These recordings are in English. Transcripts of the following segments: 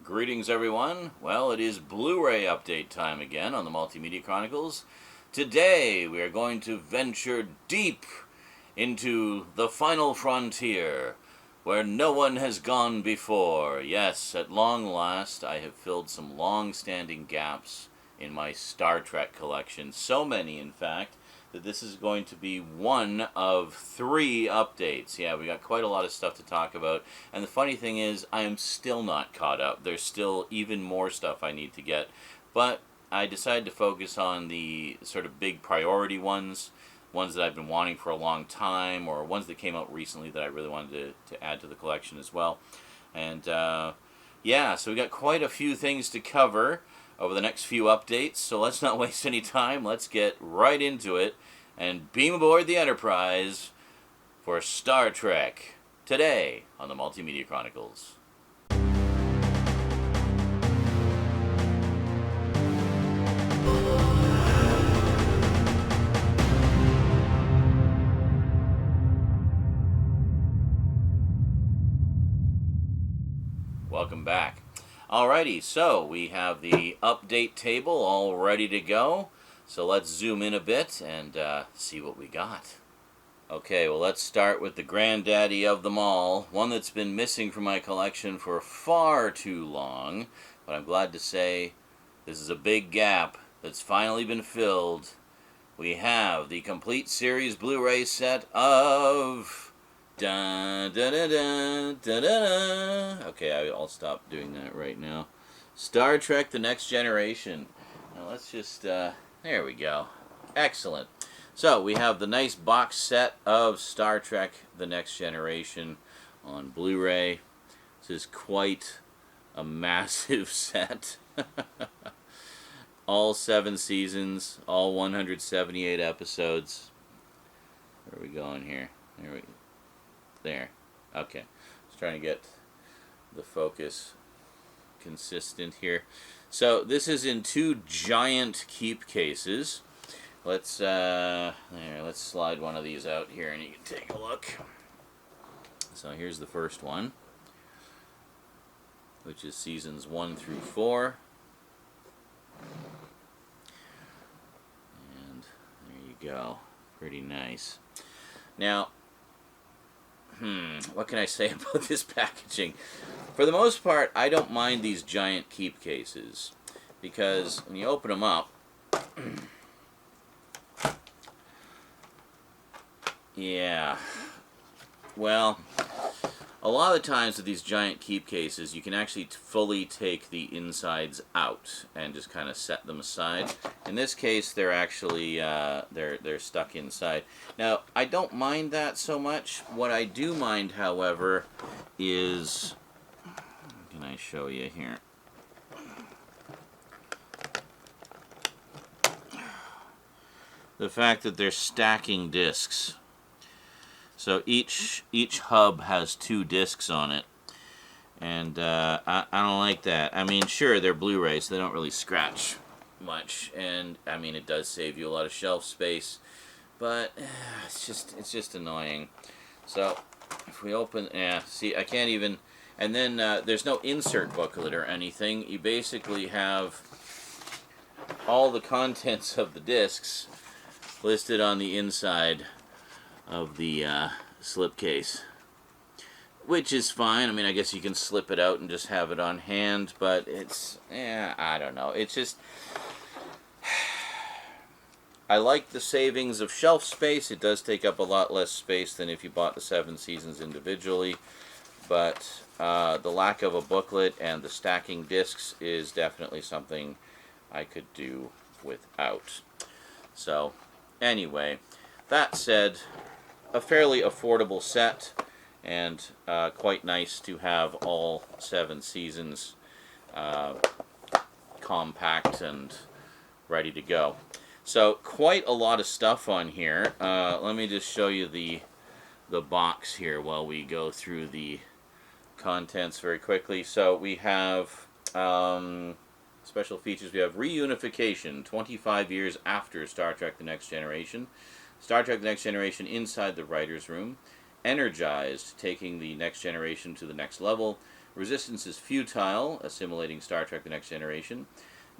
Greetings, everyone. Well, it is Blu-ray update time again on the Multimedia Chronicles. Today, we are going to venture deep into the final frontier, where no one has gone before. Yes, at long last, I have filled some long-standing gaps in my Star Trek collection. So many, in fact, that this is going to be one of 3 updates. Yeah, we got quite a lot of stuff to talk about. And the funny thing is, I am still not caught up. There's still even more stuff I need to get. But I decided to focus on the sort of big priority ones that I've been wanting for a long time, or ones that came out recently that I really wanted to add to the collection as well. And yeah, so we got quite a few things to cover over the next few updates, so let's not waste any time. Let's get right into it and beam aboard the Enterprise for Star Trek today on the Multimedia Chronicles. Welcome back. Alrighty, so we have the update table all ready to go. So let's zoom in a bit and see what we got. Okay, well, let's start with the granddaddy of them all. One that's been missing from my collection for far too long. But I'm glad to say this is a big gap that's finally been filled. We have the complete series Blu-ray set of... Dun, dun, dun, dun, dun, dun. Okay, I'll stop doing that right now. Star Trek The Next Generation. Now let's just, there we go. Excellent. So we have the nice box set of Star Trek The Next Generation on Blu-ray. This is quite a massive set. All 7 seasons, all 178 episodes. Where are we going here? There we go. There. Okay. Just trying to get the focus consistent here. So this is in 2 giant keep cases. Let's slide one of these out here and you can take a look. So here's the first one, which is seasons 1 through 4. And there you go. Pretty nice. Now, what can I say about this packaging? For the most part, I don't mind these giant keep cases, because when you open them up, yeah, well, a lot of the times with these giant keep cases, you can actually fully take the insides out and just kind of set them aside. In this case, they're actually they're stuck inside. Now, I don't mind that so much. What I do mind, however, is, can I show you here? The fact that they're stacking discs. So each hub has 2 discs on it, and I don't like that. I mean, sure, they're Blu-rays, so they don't really scratch much, and I mean, it does save you a lot of shelf space, but it's just annoying. So if we open, yeah, see, I can't even, and then there's no insert booklet or anything. You basically have all the contents of the discs listed on the inside of the slipcase, which is fine. I mean, I guess you can slip it out and just have it on hand, but it's, I don't know. It's just, I like the savings of shelf space. It does take up a lot less space than if you bought the 7 seasons individually, but the lack of a booklet and the stacking discs is definitely something I could do without. So, anyway, that said, a fairly affordable set, and quite nice to have all 7 seasons compact and ready to go. So quite a lot of stuff on here. Let me just show you the box here while we go through the contents very quickly. So we have special features. We have reunification 25 years after Star Trek The Next Generation. Star Trek The Next Generation inside the writer's room. Energized, taking the Next Generation to the next level. Resistance is Futile, assimilating Star Trek The Next Generation.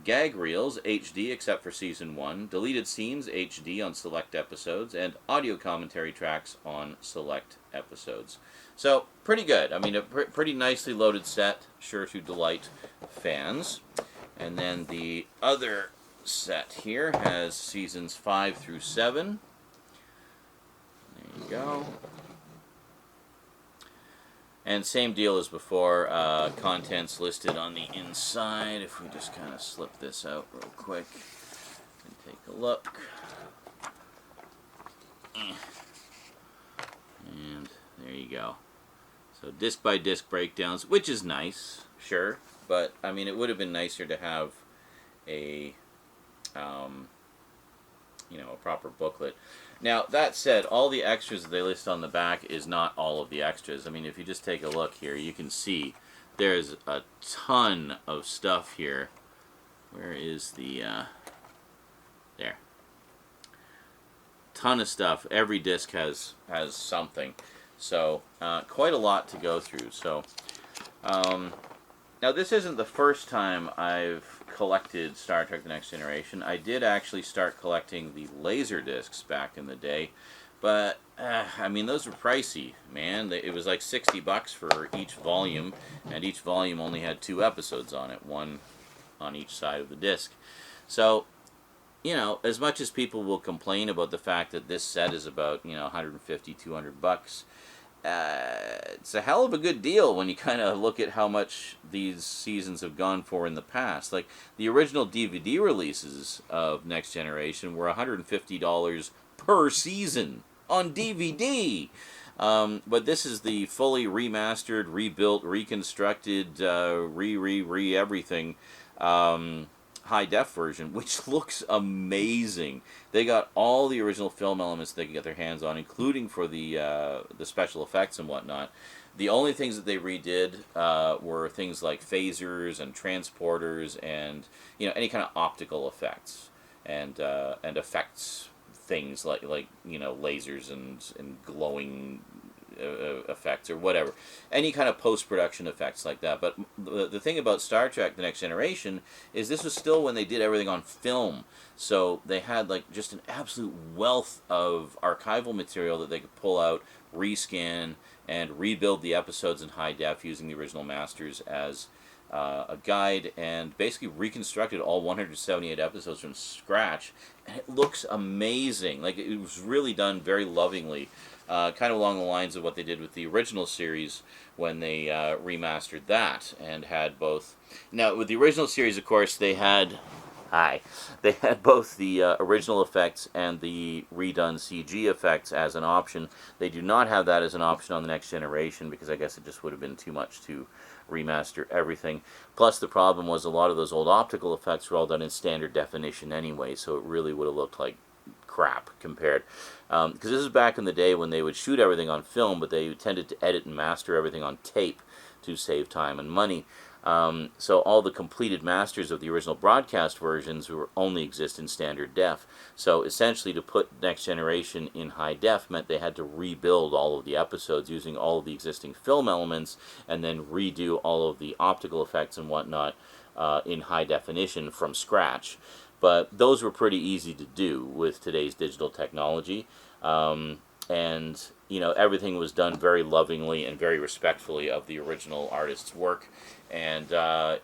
Gag Reels, HD except for Season 1. Deleted Scenes, HD on select episodes. And audio commentary tracks on select episodes. So, pretty good. I mean, a pretty nicely loaded set, sure to delight fans. And then the other set here has Seasons 5 through 7. There you go. And same deal as before, contents listed on the inside. If we just kind of slip this out real quick and take a look. And there you go. So disc by disc breakdowns, which is nice, sure. But, I mean, it would have been nicer to have a, a proper booklet. Now, that said, all the extras that they list on the back is not all of the extras. I mean, if you just take a look here, you can see there's a ton of stuff here. Where is the, there. Ton of stuff. Every disc has something. So, quite a lot to go through. So, now this isn't the first time I've collected Star Trek The Next Generation. I did actually start collecting the laser discs back in the day, but I mean, those were pricey, man. It was like $60 for each volume, and each volume only had 2 episodes on it, one on each side of the disc. So, you know, as much as people will complain about the fact that this set is about, $150, $200, it's a hell of a good deal when you kind of look at how much these seasons have gone for in the past. Like, the original DVD releases of Next Generation were $150 per season on DVD. But this is the fully remastered, rebuilt, reconstructed, everything high-def version, which looks amazing. They got all the original film elements they could get their hands on, including for the special effects and whatnot. The only things that they redid were things like phasers and transporters and any kind of optical effects and effects things like lasers and glowing effects or whatever, any kind of post-production effects like that. But the thing about Star Trek The Next Generation is this was still when they did everything on film, so they had like just an absolute wealth of archival material that they could pull out, rescan, and rebuild the episodes in high def using the original masters as a guide, and basically reconstructed all 178 episodes from scratch, and it looks amazing. Like, it was really done very lovingly. Kind of along the lines of what they did with the original series when they remastered that and had both. Now, with the original series, of course, they had both the original effects and the redone CG effects as an option. They do not have that as an option on the Next Generation because I guess it just would have been too much to remaster everything. Plus, the problem was a lot of those old optical effects were all done in standard definition anyway, so it really would have looked like crap compared. Because this is back in the day when they would shoot everything on film, but they tended to edit and master everything on tape to save time and money. So all the completed masters of the original broadcast versions were only exist in standard def. So essentially, to put Next Generation in high def meant they had to rebuild all of the episodes using all of the existing film elements and then redo all of the optical effects and whatnot in high definition from scratch. But those were pretty easy to do with today's digital technology. And, everything was done very lovingly and very respectfully of the original artist's work. And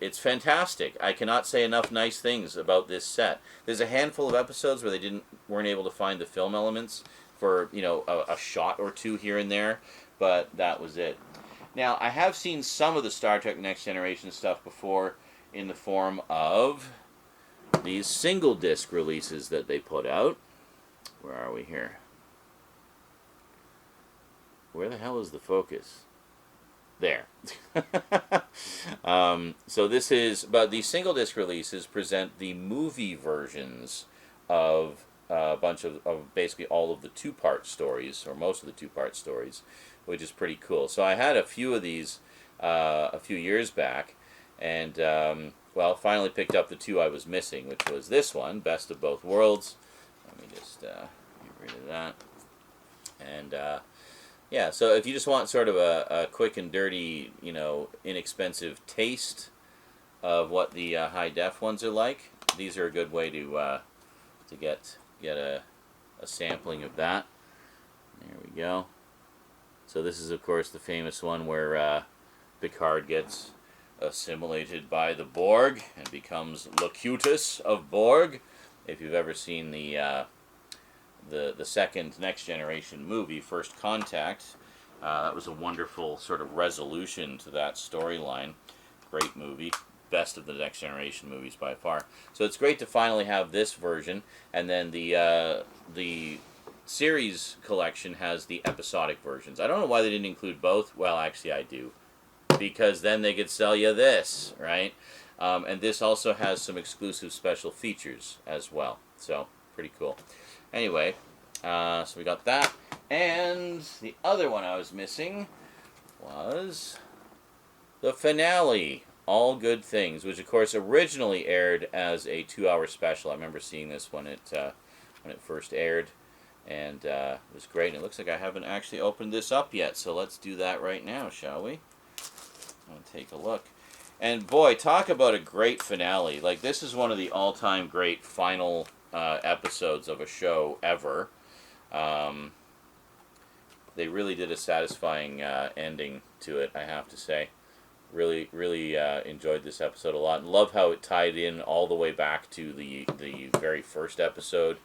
it's fantastic. I cannot say enough nice things about this set. There's a handful of episodes where they weren't able to find the film elements for, a shot or two here and there. But that was it. Now, I have seen some of the Star Trek Next Generation stuff before in the form of these single disc releases that they put out. Where are we here? Where the hell is the focus? There. So this is, but these single disc releases present the movie versions of a bunch of basically all of the two-part stories, or most of the two-part stories, which is pretty cool. So I had a few of these a few years back, and well, finally picked up the two I was missing, which was this one, Best of Both Worlds. Let me just get rid of that. And Yeah, so if you just want sort of a quick and dirty, inexpensive taste of what the high def ones are like, these are a good way to get a sampling of that. There we go. So this is, of course, the famous one where Picard gets assimilated by the Borg and becomes Locutus of Borg. If you've ever seen the second Next Generation movie, First Contact, that was a wonderful sort of resolution to that storyline. Great movie. Best of the Next Generation movies by far. So it's great to finally have this version, and then the series collection has the episodic versions. I don't know why they didn't include both. Well, actually I do, because then they could sell you this, right? And this also has some exclusive special features as well. So pretty cool. Anyway, so we got that, and the other one I was missing was the finale, All Good Things, which of course originally aired as a 2-hour special. I remember seeing this when it first aired, and it was great. And it looks like I haven't actually opened this up yet, so let's do that right now, shall we? I'll take a look. And boy, talk about a great finale. Like, this is one of the all-time great final episodes of a show ever. They really did a satisfying ending to it, I have to say. Really, really enjoyed this episode a lot, and love how it tied in all the way back to the very first episode,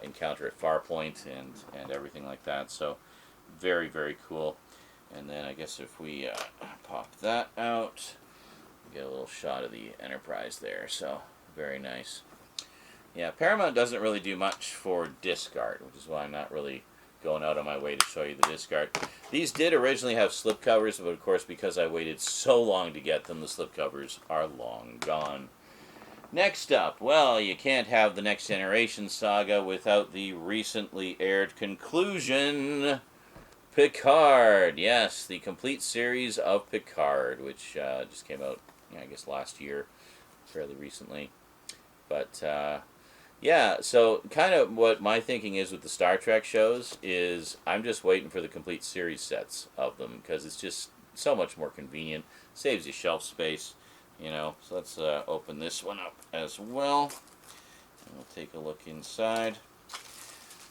Encounter at Farpoint, and everything like that. So, very, very cool. And then I guess if we pop that out, we get a little shot of the Enterprise there. So, very nice. Yeah, Paramount doesn't really do much for disc art, which is why I'm not really going out of my way to show you the disc art. These did originally have slipcovers, but of course because I waited so long to get them, the slipcovers are long gone. Next up, well, you can't have the Next Generation saga without the recently aired conclusion, Picard. Yes, the complete series of Picard, which just came out, I guess, last year, fairly recently. But yeah, so kind of what my thinking is with the Star Trek shows is I'm just waiting for the complete series sets of them, because it's just so much more convenient, saves you shelf space, So let's open this one up as well, and we'll take a look inside.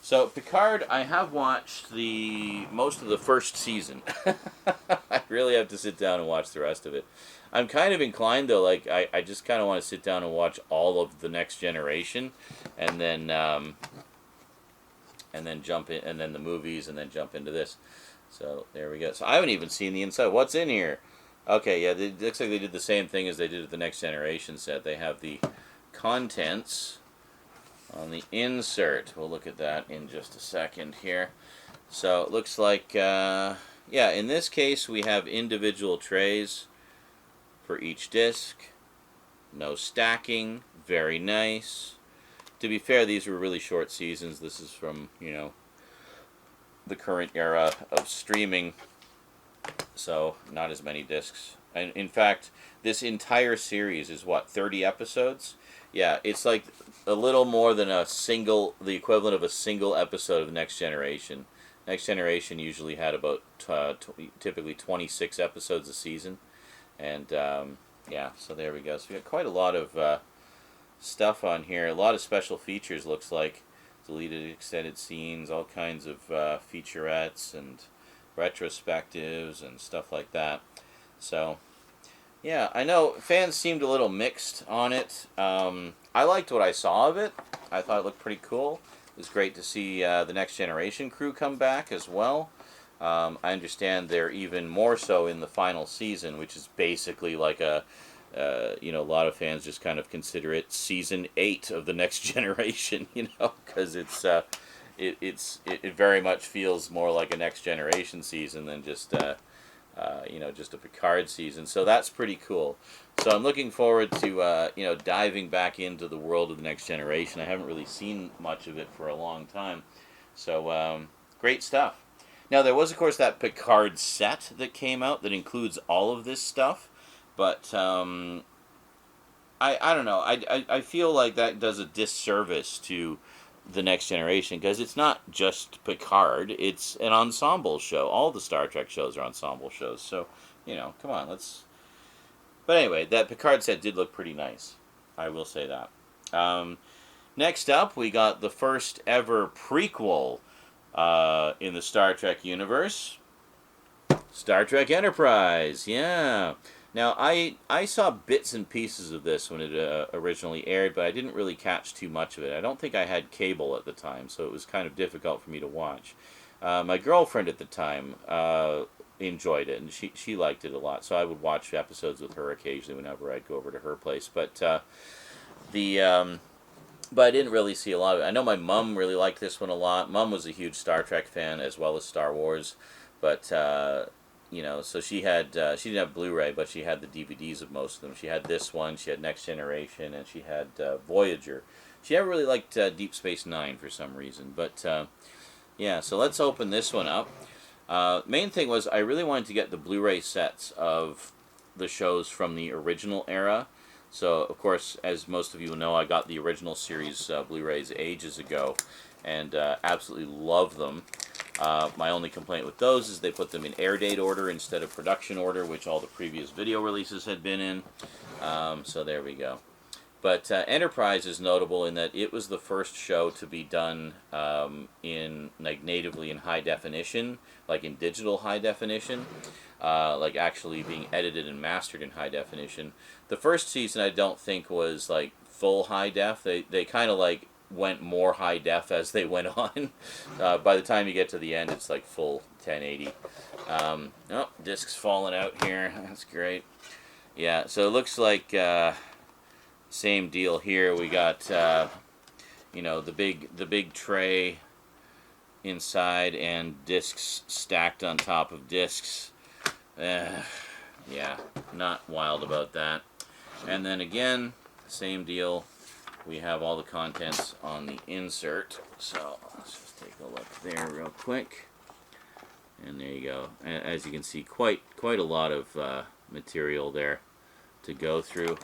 So Picard, I have watched most of the first season. I really have to sit down and watch the rest of it. I'm kind of inclined, though, like, I just kind of want to sit down and watch all of the Next Generation, and then jump in, and then the movies, and then jump into this. So there we go. So I haven't even seen the inside. What's in here? Okay, yeah, it looks like they did the same thing as they did with the Next Generation set. They have the contents on the insert. We'll look at that in just a second here. So it looks like, yeah, in this case we have individual trays for each disc. No stacking. Very nice. To be fair, these were really short seasons. This is from, the current era of streaming. So, not as many discs. And in fact, this entire series is, 30 episodes? Yeah, it's like a little more than the equivalent of a single episode of Next Generation. Next Generation usually had about, typically 26 episodes a season. And, yeah, so there we go. So we got quite a lot of stuff on here. A lot of special features, looks like. Deleted extended scenes, all kinds of featurettes and retrospectives and stuff like that. So, yeah, I know fans seemed a little mixed on it. I liked what I saw of it. I thought it looked pretty cool. It was great to see the Next Generation crew come back as well. I understand they're even more so in the final season, which is basically like a lot of fans just kind of consider it season 8 of the Next Generation, because it very much feels more like a Next Generation season than just just a Picard season. So that's pretty cool. So I'm looking forward to diving back into the world of the Next Generation. I haven't really seen much of it for a long time. So great stuff. Now there was, of course, that Picard set that came out that includes all of this stuff. But I don't know. I feel like that does a disservice to the Next Generation, because it's not just Picard, it's an ensemble show. All the Star Trek shows are ensemble shows, so, you know, come on, let's... But anyway, that Picard set did look pretty nice. I will say that. Next up, we got the first ever prequel in the Star Trek universe. Star Trek Enterprise, yeah. Now, I saw bits and pieces of this when it originally aired, but I didn't really catch too much of it. I don't think I had cable at the time, so it was kind of difficult for me to watch. My girlfriend at the time enjoyed it, and she liked it a lot, so I would watch episodes with her occasionally whenever I'd go over to her place. But but I didn't really see a lot of it. I know my mom really liked this one a lot. Mom was a huge Star Trek fan as well as Star Wars, but you know, so she didn't have Blu-ray, but she had the DVDs of most of them. She had this one, she had Next Generation, and she had Voyager. She never really liked Deep Space Nine for some reason, but yeah, so let's open this one up. Main thing was I really wanted to get the Blu-ray sets of the shows from the original era. So, of course, as most of you know, I got the original series Blu-rays ages ago, and absolutely love them. My only complaint with those is they put them in air date order instead of production order, which all the previous video releases had been in. So there we go. But Enterprise is notable in that it was the first show to be done natively in high definition, like in digital high definition, like actually being edited and mastered in high definition. The first season I don't think was like full high def. They kind of like went more high def as they went on. By the time you get to the end, it's like full 1080. Oh, disc's falling out here. That's great. Yeah, so it looks like same deal here. We got you know, the big tray inside and discs stacked on top of discs. Yeah, not wild about that. And then again, same deal. We have all the contents on the insert. So let's just take a look there real quick. And there you go. As you can see, quite a lot of material there to go through.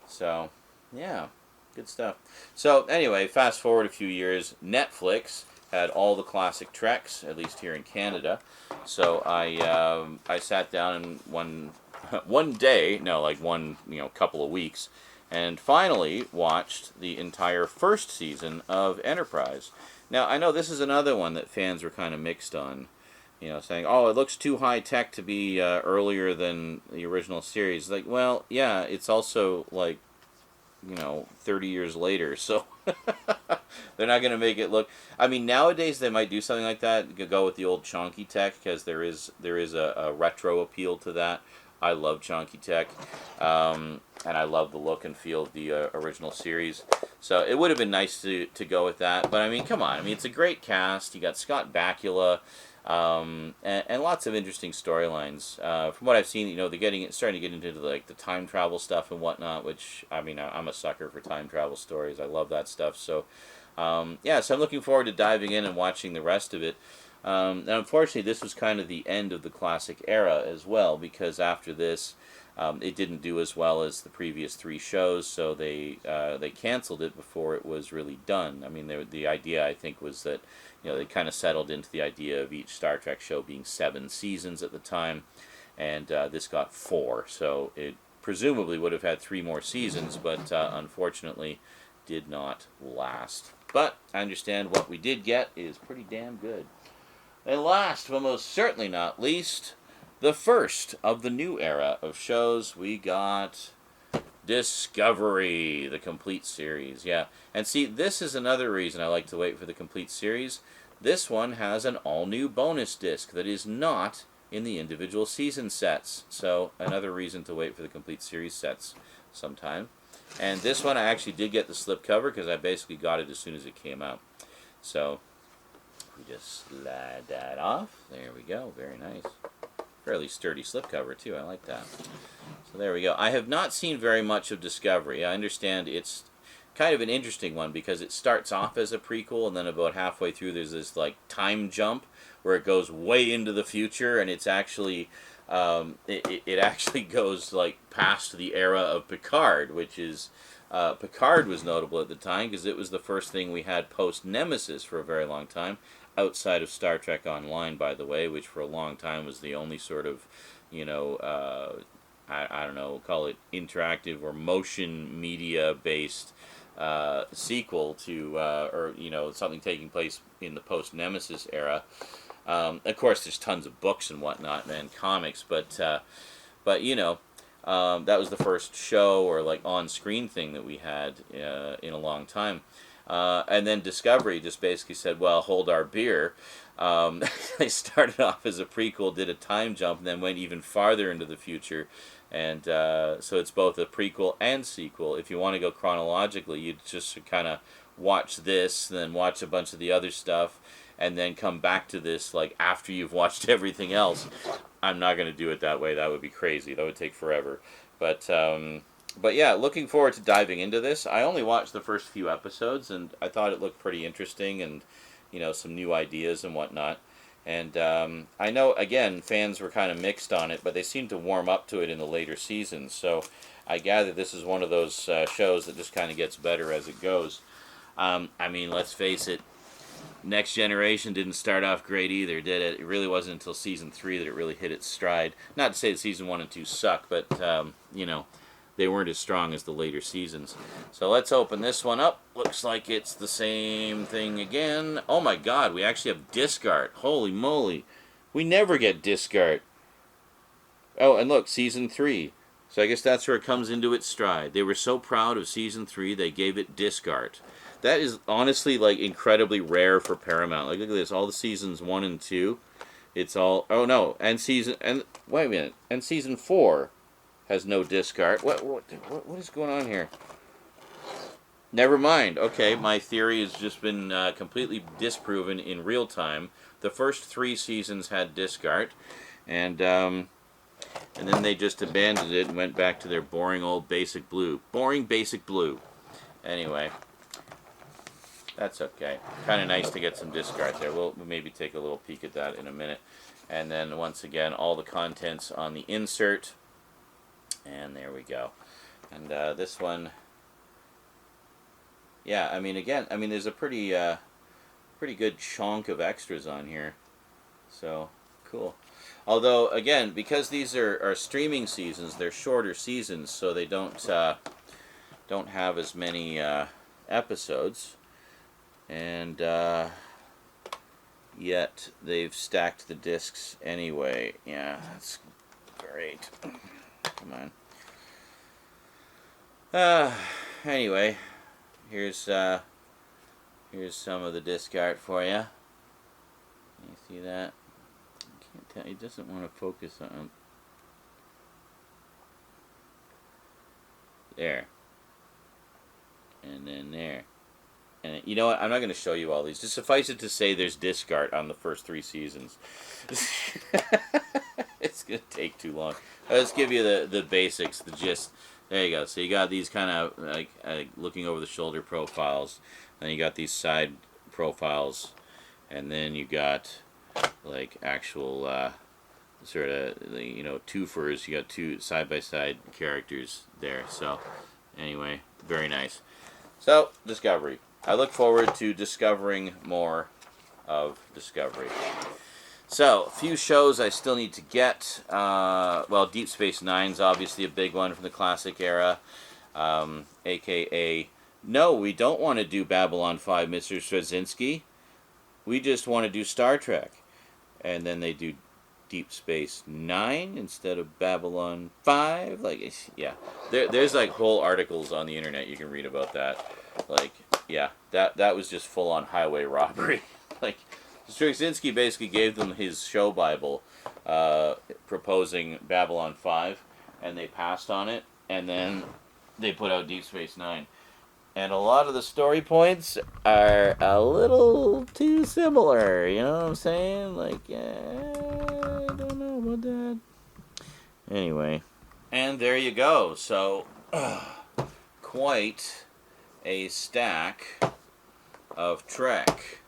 So yeah, good stuff. So anyway, fast forward a few years, Netflix had all the classic Treks, at least here in Canada. So I sat down and one day, no, like one couple of weeks, and finally watched the entire first season of Enterprise. Now I know this is another one that fans were kind of mixed on, saying, "Oh, it looks too high tech to be earlier than the original series." Like, well, yeah, it's also like 30 years later, so they're not going to make it look... I mean, nowadays they might do something like that, go with the old chonky tech, because there is a retro appeal to that. I love chonky tech, and I love the look and feel of the original series, so it would have been nice to go with that, but I mean, come on, I mean, it's a great cast. You got Scott Bakula, and lots of interesting storylines. From what I've seen, they're starting to get into like the time travel stuff and whatnot, which, I mean, I'm a sucker for time travel stories. I love that stuff. So, yeah, so I'm looking forward to diving in and watching the rest of it. And unfortunately, this was kind of the end of the classic era as well, because after this, it didn't do as well as the previous 3 shows, so they canceled it before it was really done. I mean, the idea, I think, was that they kind of settled into the idea of each Star Trek show being 7 seasons at the time, and this got 4, so it presumably would have had 3 more seasons, but unfortunately did not last. But I understand what we did get is pretty damn good. And last, but most certainly not least, the first of the new era of shows, we got Discovery, the complete series. Yeah, and see, this is another reason I like to wait for the complete series. This one has an all-new bonus disc that is not in the individual season sets. So another reason to wait for the complete series sets sometime. And this one I actually did get the slipcover because I basically got it as soon as it came out. So we just slide that off. There we go. Very nice. Fairly sturdy slipcover too. I like that. So there we go. I have not seen very much of Discovery. I understand it's kind of an interesting one because it starts off as a prequel, and then about halfway through there's this like time jump where it goes way into the future, and it's actually it actually goes like past the era of Picard, which is Picard was notable at the time because it was the first thing we had post Nemesis for a very long time, outside of Star Trek Online, by the way, which for a long time was the only sort of, you know, I don't know, call it interactive or motion media based sequel to, or you know, something taking place in the post Nemesis era. Of course, there's tons of books and whatnot and comics, but you know, that was the first show or like on-screen thing that we had in a long time. And then Discovery just basically said, well, hold our beer. They started off as a prequel, did a time jump, and then went even farther into the future. And so it's both a prequel and sequel. If you want to go chronologically, you just kind of watch this, then watch a bunch of the other stuff, and then come back to this like after you've watched everything else. I'm not going to do it that way. That would be crazy. That would take forever. But yeah, looking forward to diving into this. I only watched the first few episodes, and I thought it looked pretty interesting, and you know, some new ideas and whatnot. And I know, again, fans were kind of mixed on it, but they seemed to warm up to it in the later seasons. So I gather this is one of those shows that just kind of gets better as it goes. I mean, let's face it, Next Generation didn't start off great either, did it? It really wasn't until Season 3 that it really hit its stride. Not to say that Season 1 and 2 suck, but, you know, they weren't as strong as the later seasons. So let's open this one up. Looks like it's the same thing again. Oh my god, we actually have disc art. Holy moly. We never get disc art. Oh, and look, Season 3. So I guess that's where it comes into its stride. They were so proud of Season 3, they gave it disc art. That is honestly like incredibly rare for Paramount. Like, look at this, all the seasons 1 and 2. It's all, oh no, and wait a minute, and Season 4 has no disc art. What is going on here? Never mind. Okay, my theory has just been completely disproven in real time. The first 3 seasons had disc art, and then they just abandoned it and went back to their boring old basic blue. Boring basic blue. Anyway, that's okay. Kind of nice to get some disc art there. We'll maybe take a little peek at that in a minute. And then once again, all the contents on the insert. And there we go. And this one, yeah, I mean, again, I mean, there's a pretty good chunk of extras on here. So, cool. Although, again, because these are streaming seasons, they're shorter seasons, so they don't have as many episodes. And yet they've stacked the discs anyway. Yeah, that's great. Come on. Anyway, here's some of the disc art for you. You see that? I can't tell. It doesn't want to focus on. There. And then there. And you know what? I'm not going to show you all these. Just suffice it to say there's disc art on the first 3 seasons. It's going to take too long. Let's give you the basics, the gist. There you go. So you got these kind of like looking over the shoulder profiles. Then you got these side profiles. And then you got like actual sort of, you know, twofers. You got 2 side-by-side characters there. So anyway, very nice. So, Discovery. I look forward to discovering more of Discovery. So, a few shows I still need to get. Well, Deep Space Nine's obviously a big one from the classic era. AKA, no, we don't want to do Babylon 5, Mr. Straczynski. We just want to do Star Trek. And then they do Deep Space Nine instead of Babylon 5. Like, yeah. There's like whole articles on the internet you can read about that. Like, yeah, that was just full-on highway robbery. Like, Straczynski basically gave them his show Bible proposing Babylon 5, and they passed on it, and then they put out Deep Space Nine. And a lot of the story points are a little too similar, you know what I'm saying? Like, I don't know about that. Anyway. And there you go. So, quite a stack of Trek.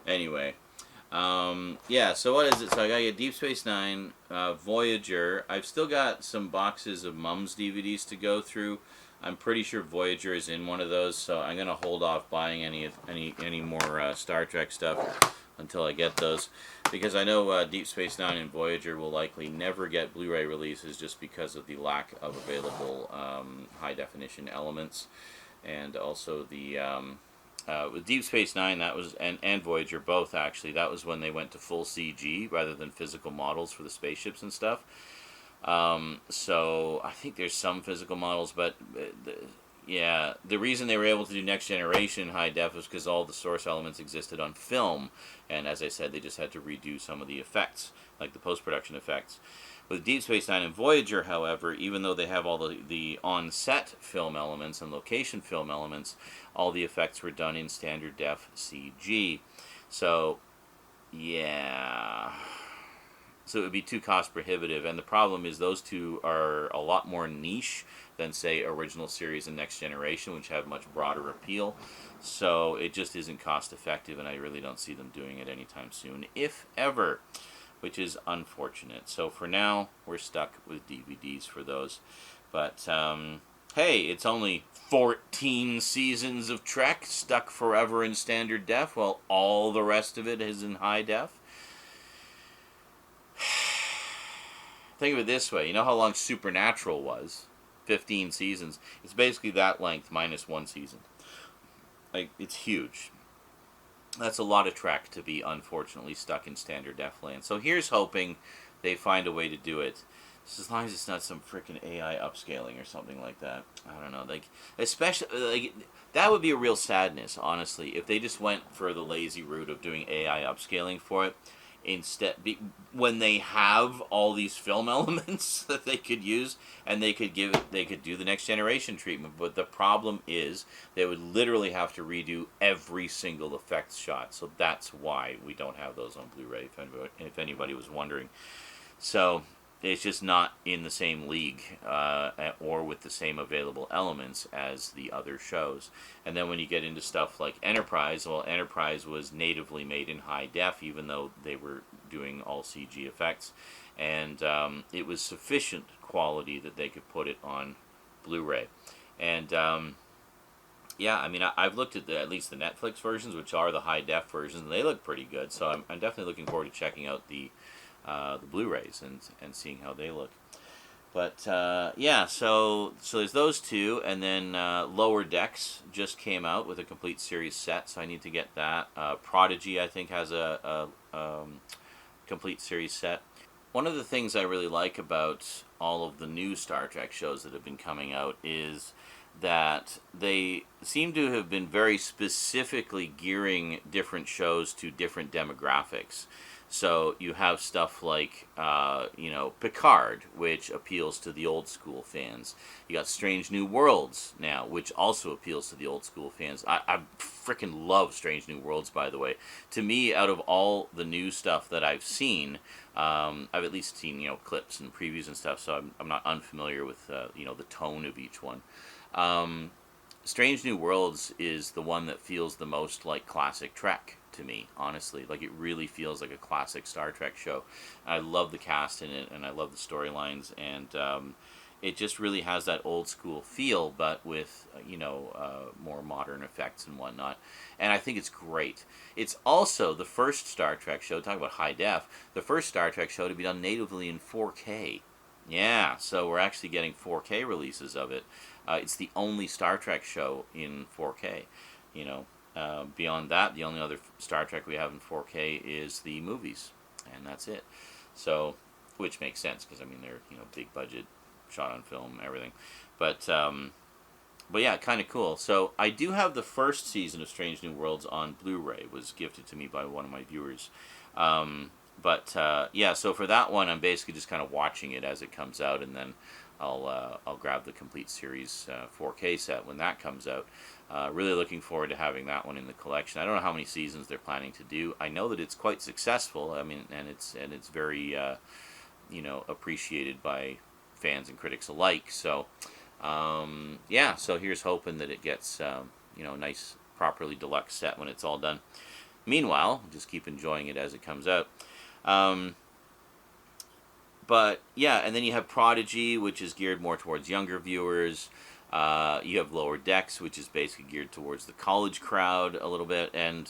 Anyway. Yeah, so what is it? So I gotta get Deep Space Nine, Voyager. I've still got some boxes of Mum's DVDs to go through. I'm pretty sure Voyager is in one of those, so I'm gonna hold off buying any more Star Trek stuff until I get those, because I know Deep Space Nine and Voyager will likely never get Blu-ray releases just because of the lack of available high definition elements, and also the with Deep Space Nine, that was and Voyager both actually. That was when they went to full CG rather than physical models for the spaceships and stuff. So I think there's some physical models, but the reason they were able to do Next Generation high def was because all the source elements existed on film, and as I said, they just had to redo some of the effects, like the post-production effects. With Deep Space Nine and Voyager, however, even though they have all the on-set film elements and location film elements, all the effects were done in standard def CG. So, yeah. So it would be too cost prohibitive, and the problem is those two are a lot more niche than, say, original series and Next Generation, which have much broader appeal. So it just isn't cost effective, and I really don't see them doing it anytime soon, if ever, which is unfortunate. So for now, we're stuck with DVDs for those. But hey, it's only 14 seasons of Trek stuck forever in standard def, while all the rest of it is in high def. Think of it this way. You know how long Supernatural was? 15 seasons. It's basically that length minus one season. Like, it's huge. That's a lot of Trek to be, unfortunately, stuck in standard def land. So here's hoping they find a way to do it. Just as long as it's not some freaking AI upscaling or something like that. I don't know. Like, especially, like, that would be a real sadness, honestly, if they just went for the lazy route of doing AI upscaling for it. Instead, when they have all these film elements that they could use, and they could do the Next Generation treatment. But the problem is they would literally have to redo every single effects shot. So that's why we don't have those on Blu-ray, if anybody was wondering. So it's just not in the same league or with the same available elements as the other shows. And then when you get into stuff like Enterprise, well, Enterprise was natively made in high def, even though they were doing all CG effects. And it was sufficient quality that they could put it on Blu-ray. And yeah, I mean, I've looked at at least the Netflix versions, which are the high def versions, and they look pretty good. So I'm definitely looking forward to checking out the Blu-rays and seeing how they look. But yeah, so there's those two, and then Lower Decks just came out with a complete series set, so I need to get that. Prodigy, I think, has a complete series set. One of the things I really like about all of the new Star Trek shows that have been coming out is that they seem to have been very specifically gearing different shows to different demographics. So you have stuff like, Picard, which appeals to the old school fans. You got Strange New Worlds now, which also appeals to the old school fans. I freaking love Strange New Worlds, by the way. To me, out of all the new stuff that I've seen, I've at least seen, clips and previews and stuff, so I'm not unfamiliar with, the tone of each one. Strange New Worlds is the one that feels the most like classic Trek to me, honestly. Like, it really feels like a classic Star Trek show. I love the cast in it, and I love the storylines, and it just really has that old school feel, but with, more modern effects and whatnot. And I think it's great. It's also the first Star Trek show, talking about high def, the first Star Trek show to be done natively in 4K. Yeah, so we're actually getting 4K releases of it. It's the only Star Trek show in 4K, beyond that, the only other Star Trek we have in 4K is the movies, and that's it. So, which makes sense, because, they're, big budget, shot on film, everything. But yeah, kind of cool. So, I do have the first season of Strange New Worlds on Blu-ray. It was gifted to me by one of my viewers. Yeah, so for that one, I'm basically just kind of watching it as it comes out, and then I'll grab the complete series 4K set when that comes out. Really looking forward to having that one in the collection. I don't know how many seasons they're planning to do. I know that it's quite successful. And it's very appreciated by fans and critics alike. So yeah, so here's hoping that it gets a nice, properly deluxe set when it's all done. Meanwhile, just keep enjoying it as it comes out. Um, but yeah, and then you have Prodigy, which is geared more towards younger viewers. You have Lower Decks, which is basically geared towards the college crowd a little bit, and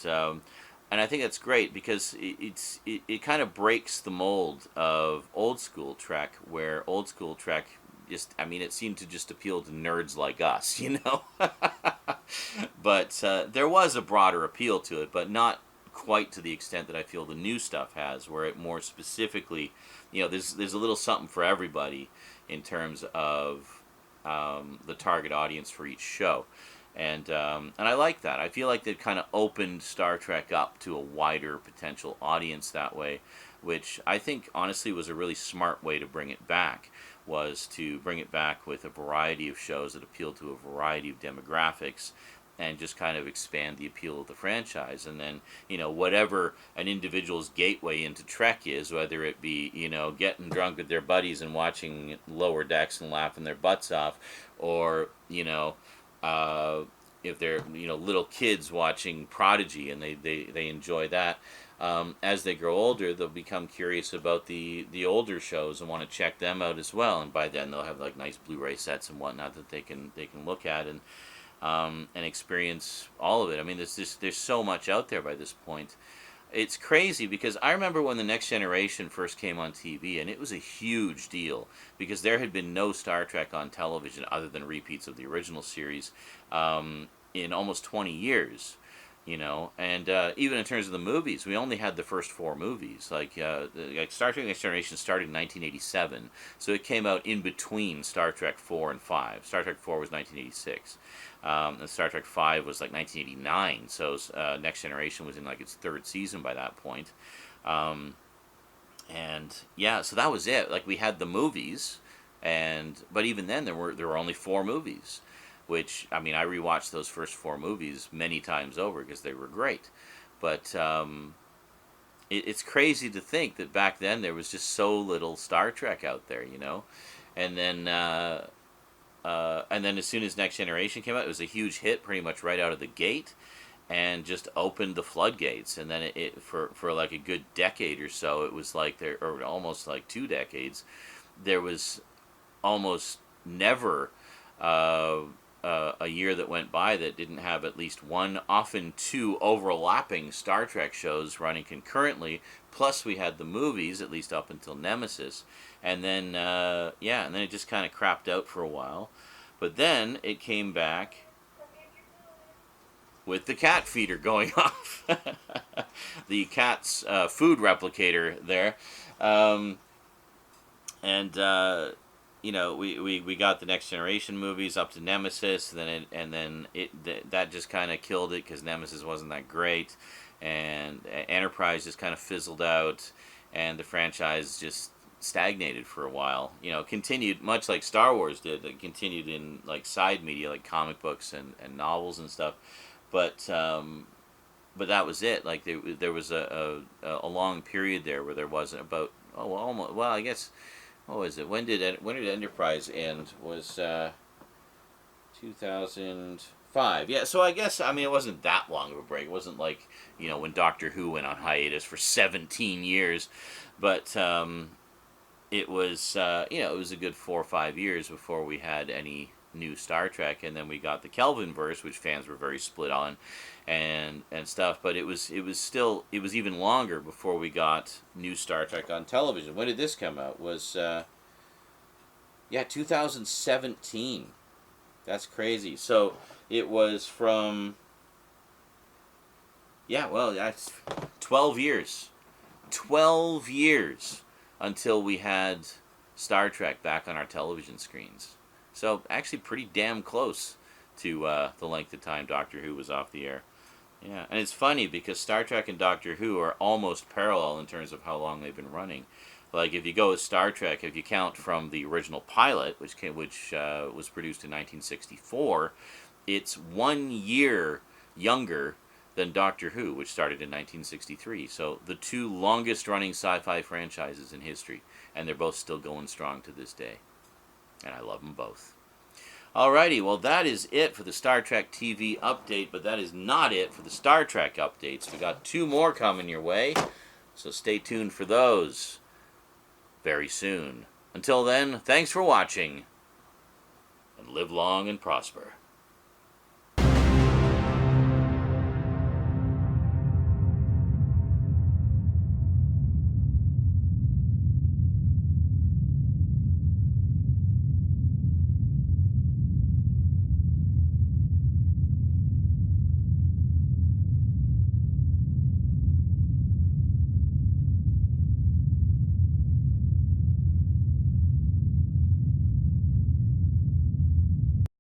I think that's great because it kind of breaks the mold of old school Trek, where old school Trek just, I mean, it seemed to just appeal to nerds like us, you know. But there was a broader appeal to it, but not quite to the extent that I feel the new stuff has, where it more specifically, you know, there's a little something for everybody in terms of the target audience for each show. And I like that. I feel like they've kind of opened Star Trek up to a wider potential audience that way, which I think honestly was a really smart way to bring it back, was to bring it back with a variety of shows that appeal to a variety of demographics and just kind of expand the appeal of the franchise. And then, you know, whatever an individual's gateway into Trek is, whether it be, you know, getting drunk with their buddies and watching Lower Decks and laughing their butts off, or, you know, if they're, you know, little kids watching Prodigy and they enjoy that. As they grow older, they'll become curious about the older shows and want to check them out as well. And by then, they'll have like nice Blu-ray sets and whatnot that they can look at and experience all of it. I mean, there's so much out there by this point. It's crazy because I remember when the Next Generation first came on TV, and it was a huge deal because there had been no Star Trek on television other than repeats of the original series in almost 20 years. You know, and even in terms of the movies, we only had the first 4 movies. Like Star Trek Next Generation started in 1987, so it came out in between Star Trek 4 and 5. Star Trek 4 was 1986, and Star Trek 5 was like 1989. So Next Generation was in like its 3rd season by that point. And yeah, so that was it. Like we had the movies, but even then there were only 4 movies. Which, I mean, I rewatched those first 4 movies many times over because they were great. But it's crazy to think that back then there was just so little Star Trek out there, you know? And then as soon as Next Generation came out, it was a huge hit pretty much right out of the gate and just opened the floodgates. And then for like a good decade or so, it was like or almost like 2 decades, there was almost never a year that went by that didn't have at least 1, often 2 overlapping Star Trek shows running concurrently. Plus, we had the movies, at least up until Nemesis, and then and then it just kind of crapped out for a while. But then it came back with the cat feeder going off, the cat's food replicator there, you know, we got the Next Generation movies up to Nemesis, and then that just kind of killed it because Nemesis wasn't that great, and Enterprise just kind of fizzled out, and the franchise just stagnated for a while. You know, continued much like Star Wars did. It continued in like side media, like comic books and novels and stuff, but that was it. Like there was a long period there where there wasn't about almost, well, I guess. What was it? When did Enterprise end? Was 2005. Yeah, so I guess, I mean, it wasn't that long of a break. It wasn't like, you know, when Doctor Who went on hiatus for 17 years. But it was, you know, it was a good 4 or 5 years before we had any new Star Trek. And then we got the Kelvinverse, which fans were very split on and stuff. But it was even longer before we got new Star Trek on television. When did this come out? Was 2017. That's crazy. So it was from that's 12 years. 12 years until we had Star Trek back on our television screens. So actually pretty damn close to the length of time Doctor Who was off the air. Yeah, and it's funny because Star Trek and Doctor Who are almost parallel in terms of how long they've been running. Like if you go with Star Trek, if you count from the original pilot, which was produced in 1964, it's 1 year younger than Doctor Who, which started in 1963. So the 2 longest running sci-fi franchises in history, and they're both still going strong to this day. And I love them both. Alrighty, well that is it for the Star Trek TV update, but that is not it for the Star Trek updates. We got 2 more coming your way, so stay tuned for those very soon. Until then, thanks for watching, and live long and prosper.